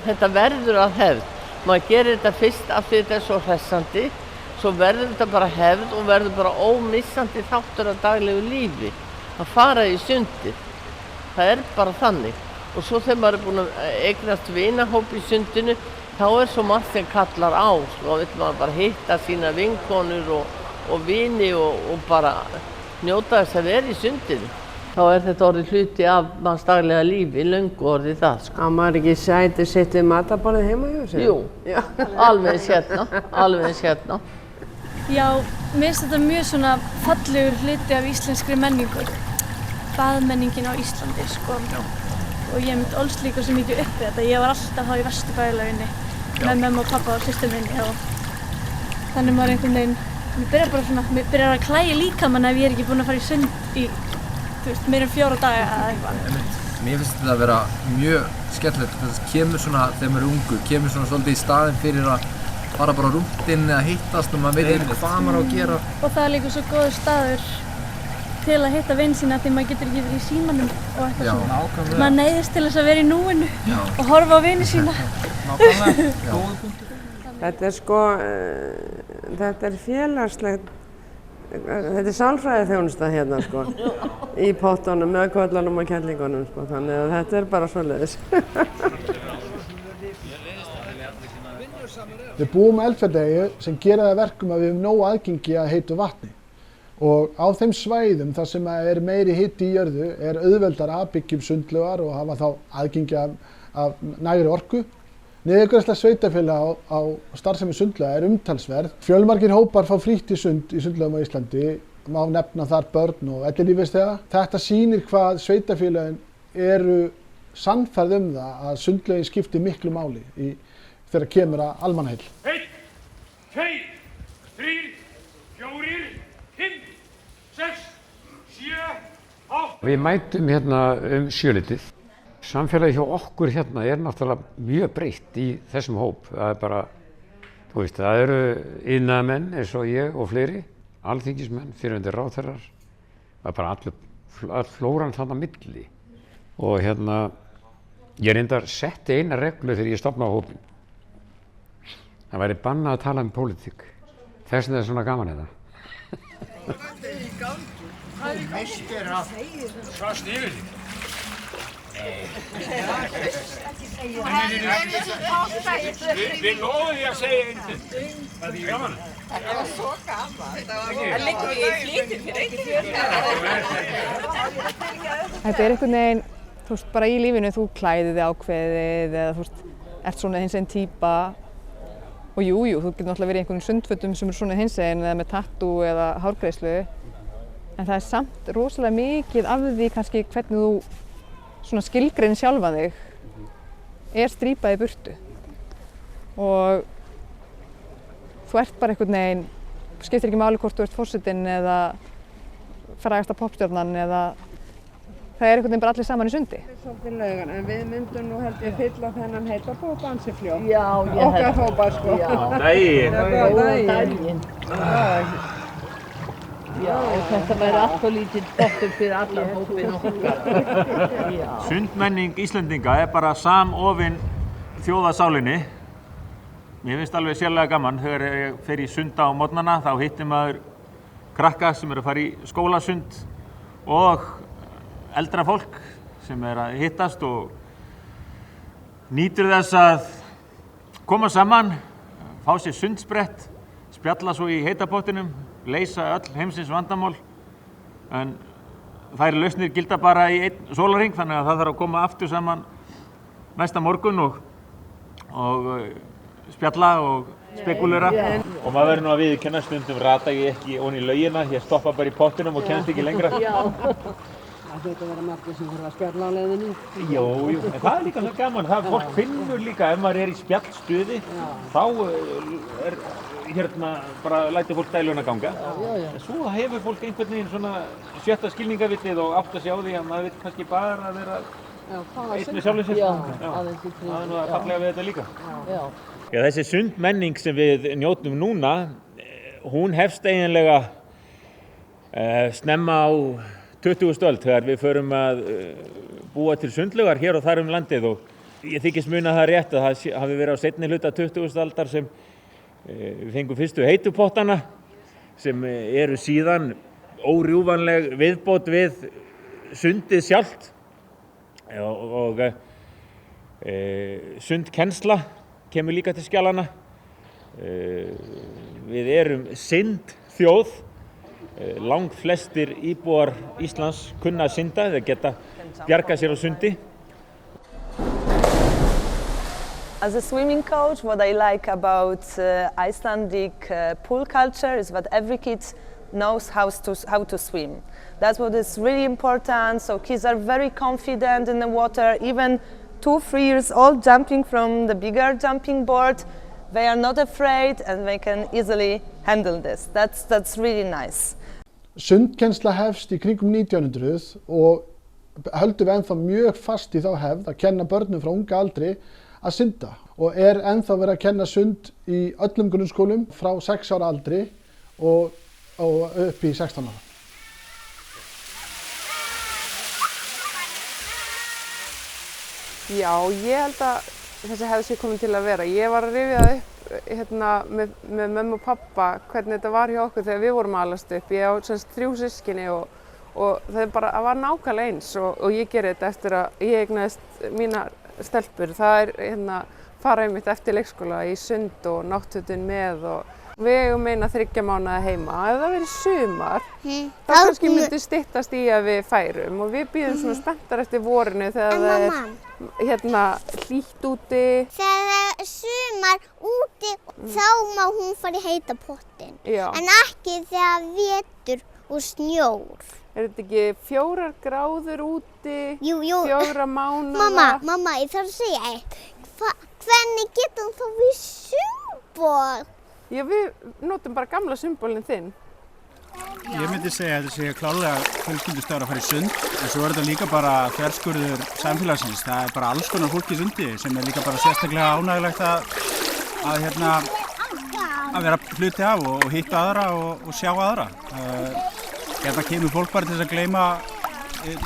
þetta verður að hefð. Maður gerir þetta fyrst af því þetta svo hressandi, svo verður þetta bara hefð og verður bara ómissandi þáttur af daglegu lífi. Að fara í sundið. Það bara þannig. Og svo þegar maður búinn að eignast vinahóp í sundinu, þá svo margt sem kallar á. Þá vill maður bara hitta sína vinkonur og vini og bara njóta þess að vera í sundinu. Þá þetta orðið hluti af manns daglega lífi, löngu orðið það. Á maður ekki sæti sitt við matarborðið heima hjá sér? Jú, alveg eins hérna. Já, mér finnst þetta mjög svona fallegur hluti af íslenskri menningu. Baðmenningin á Íslandi, sko. Og ég ólst líka svo mikið upp við þetta. Ég var alltaf þá í Vesturbæjarlauginni með mömmu og pappa og systur minni. Þannig maður einhvern veginn, mér byrjar að klæja líkamann ef ég ekki búin að fara í sund í meira en 4 daga eða eitthvað. Mér finnst þetta að vera mjög skemmtilegt. Það kemur svona, þegar maður ungur, kemur svona svolítið í staðinn fyrir að fara bara rúntinn eða hittast og maður veit ekki hvað maður á að gera. Og það líka svo góður staður til að hitta vin sína því maður getur ekki verið í símanum og eitthvað svona. Nákvæmlega. Maður neyðist til þess að vera í núinu og horfa á vini sína. Nákvæmlega. Góður punktur. Þetta sko, þetta félagslegt. Þetta sálfræðiþjónusta hérna sko, í pottunum, með köllunum og kellingunum sko, þannig að þetta bara svoleiðis. Við búum á Eldfjalldeyju sem gera það verkum að við höfum nóg aðgengi að heitu vatni. Og á þeim svæðum þar sem meiri hiti í jörðu auðveldar að byggja sundlaugar og hafa þá aðgengi af nægri orku. Niðurgreiðsla sveitarfélaga á starfsemi sundlauga umtalsverð. Fjölmargir hópar fá frítt í sundlaugum á Íslandi, má nefna þar börn og ellilífeyrisþega. Þetta sýnir hvað sveitarfélögin eru sannfærð það að sundlaugin skiptir miklu máli þegar kemur að almannaheill. 1, 2, 3, 4, 5, 6, 7, 8. Við mætum hérna sjölitið. Samfélagið hjá okkur hérna náttúrulega mjög breytt í þessum hóp. Það bara, þú veist, það eru iðnaðarmenn eins og ég og fleiri, alþingismenn, fyrrverandi ráðherrar. Það bara all flóran þarna á milli. Og hérna, ég reyndar setti eina reglu þegar ég stofnaði hópinn. Það væri bannað að tala pólitík. Þess vegna svona gaman þetta. Við loðum því að segja einhvern. Það gaman. Það var svo gaman. Það liggur við í flýtir fyrir einhvern. Þetta einhvern veginn, þú veist, bara í lífinu, þú klæðir þig ákveðið eða þú veist, ert svona hinsegin típa. Og jú, þú getur náttúrulega verið í einhverjum sundfötum sem svona hinsegin eða með tattoo eða hárgreiðslu. En það samt rosalega mikið af því kannski hvernig þú svona skilgreinir sjálfan þig strípað í burtu. Og þú ert bara einhvern veginn, skiptir ekki máli hvort þú ert forsetinn eða frægasta popstjarnan eða það einhvern veginn bara allir saman í sundi. Svolítið laugan, en við myndum nú held ég fylla þennan heita hóp ansi fljótt. Já, ég held. Okkar hópar sko. Góðan daginn. Já, þetta væri alltaf lítið pottur fyrir allan hópinn okkar. Sundmenning Íslendinga bara samofin þjóðarsálinni. Mér finnst alveg sérlega gaman þegar ég fer í sunda á morgnana, þá hittir maður krakka sem að fara í skólasund og eldra fólk sem að hittast og nýtur þess að koma saman, fá sér sundsprett, spjalla svo í heita pottinum, leysa öll heimsins vandamál. En þær lausnir gilda bara í 1 sólarhring, þannig að það þarf að koma aftur saman næsta morgun og spjalla og spekulera. Og maður verður nú að viðurkenna, stundum rata ég ekki ofan í laugina, ég stoppa bara í pottinum og kemst ekki lengra. Það hlýtur að vera margir sem þurfa að spjalla á leiðinni. Jú, en það líka svo gaman. Fólk finnur líka, ef maður í spjallstuði, þá bara lætur fólk dæluna ganga. Svo hefur fólk einhvern veginn svona sjötta skilningavitið og átt að sjá því að maður vill kannski bara vera einn með sjálfum sér. Það nú að fallega við þetta líka. Já, þessi sundmenning sem við njótum núna, hún hefst eiginlega snemma á 20. öld þegar við förum að búa til sundlaugar hér og þar landið og Ég þykist muna það rétt að það hafi verið á seinni hluta 20. aldar sem við fengum fyrstu heitupottana sem eru síðan órjúfanleg viðbót við sundið sjálft og sundkennsla kemur líka til skjalanna. Við erum syndþjóð, langflestir íbúar Íslands kunna að synda, þeir geta bjargað sér á sundi. As a swimming coach, what I like about Icelandic pool culture is that every kid knows how to swim. That's what is really important. So kids are very confident in the water. Even 2-3 years old jumping from the bigger jumping board, they are not afraid and they can easily handle this. That's really nice. Sundkennsla hefst í kringum 1900 og höldum við ennþá mjög fast í þá hefð að kenna börnum frá unga aldri að synda og ennþá verið að kenna sund í öllum grunnskólum frá 6 ára aldri og upp í 16 ára. Já, ég held að þessi hefð sé komin til að vera. Ég var að rifja upp með mömmu og pappa hvernig þetta var hjá okkur þegar við vorum að alast upp. Ég á 3 systkini og það var nákvæmlega eins og ég geri þetta eftir að ég eignaðist mínar stelpur. Það fara einmitt eftir leikskóla í sund og náttfötin með og við eigum eina 3 mánaða heima. Ef það verið sumar, þá kannski myndi styttast í að við færum og við bíðum svona spenntar eftir vorinu þegar það er hlýtt úti. Þegar það er sumar úti, þá má hún fara í heita pottinn. En ekki þegar vetur og snjór. Er þetta ekki 4 gráður úti, jú. 4 mánaða? Mamma, ég þarf að segja eitt. Hvernig getum þá við sumból? Já, við notum bara gamla sundbólinn þinn. Ég myndi segja að þetta sé klárlega fjölskyldustafur að fara í sund, en svo er þetta líka bara þverskurður samfélagsins. Það er bara alls konar fólk í sundi sem er líka bara sérstaklega ánægilegt að vera hluti af og hitta aðra og sjá aðra. Hérna kemur fólk bara til þess að gleyma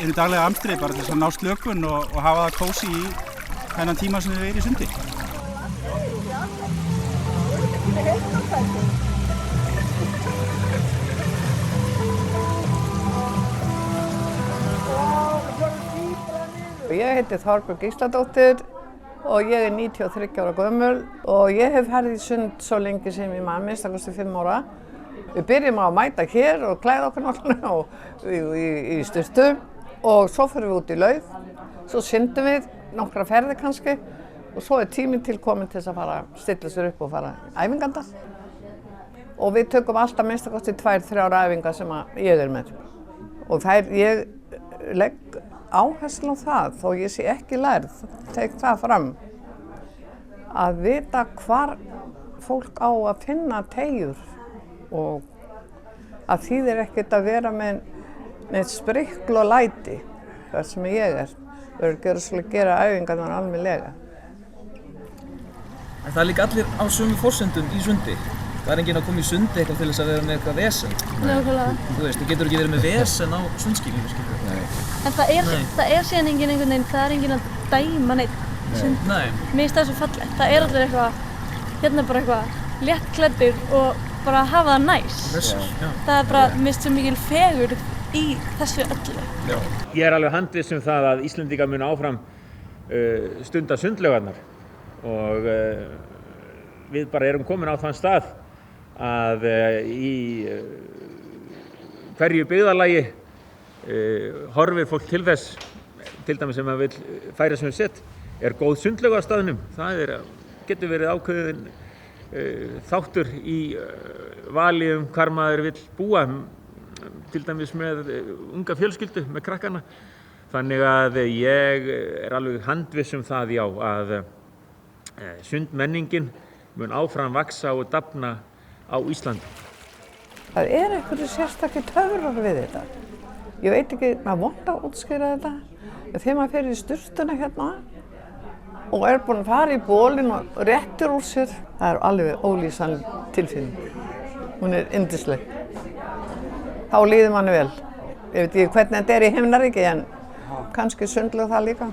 inn í daglega amstri, bara til þess að ná slökun og hafa það kósí í þennan tíma sem við erum í sundi. Ég heiti Þorbjörg Gísladóttir og ég er 93 ára gömul og ég hef farið í sund svo lengi sem ég man, minnst 5 ára. Við byrjum á að mæta hér og klæða okkur náttúrulega í sturtu og svo fyrir við út í laug, svo syndum við nokkra ferðir kannski og svo er tíminn til komin til þess að fara að stilla sér upp og fara æfinganda. Og við tökum alltaf minnst 2-3 æfingar sem ég er með. Og ég legg áherslu á það, þó ég sé ekki lærð, tek það fram, að vita hvar fólk á að finna teygjur og að þýðir ekkert að vera með neitt sprikl og læti, þar sem ég er. Við erum að gera æfingarnar almennilega. En það er líka allir á sömu forsendum í sundi. Það er enginn að koma í sundi eitthvað til þess að vera með eitthvað vesen. Nákvæmlega. Þú veist, þú getur ekki verið með vesen á sundskýlinu, skilur. En það er síðan enginn einhvern veginn, það er enginn að dæma neitt sund. Nei. Mér finnst það svo fallegt. Það er allir eitthvað, bara eitthvað léttklæddir og bara hafa það næs. Það er bara, mér finnst svo mikil fegurð í þessu öllu. Já. Ég er alveg handviss það að Íslendingar munu áfram stunda sundlaugarnar og við bara erum komin á þann stað að í hverju byggðarlagi horfir fólk til þess, til dæmis sem að vill færa sem við sett, er góð sundlaug á staðnum. Það getur verið ákveðin þáttur í vali hvar maður vill búa, til dæmis með unga fjölskyldu, með krakkana. Þannig að ég er alveg handviss það, já, að sundmenningin mun áfram vaxa og dafna á Íslandi. Það er einhverju sérstakir töfrar við þetta. Ég veit ekki, maður vont að útskýra þetta. Þegar maður fer í sturtuna hérna og er búinn að fara í bólinn og réttir úr sér, það er alveg ólýsanleg tilfinning. Hún er yndisleg. Þá líður manni vel. Ég veit ekki hvernig þetta er í himnaríki en kannski sundlaug það líka.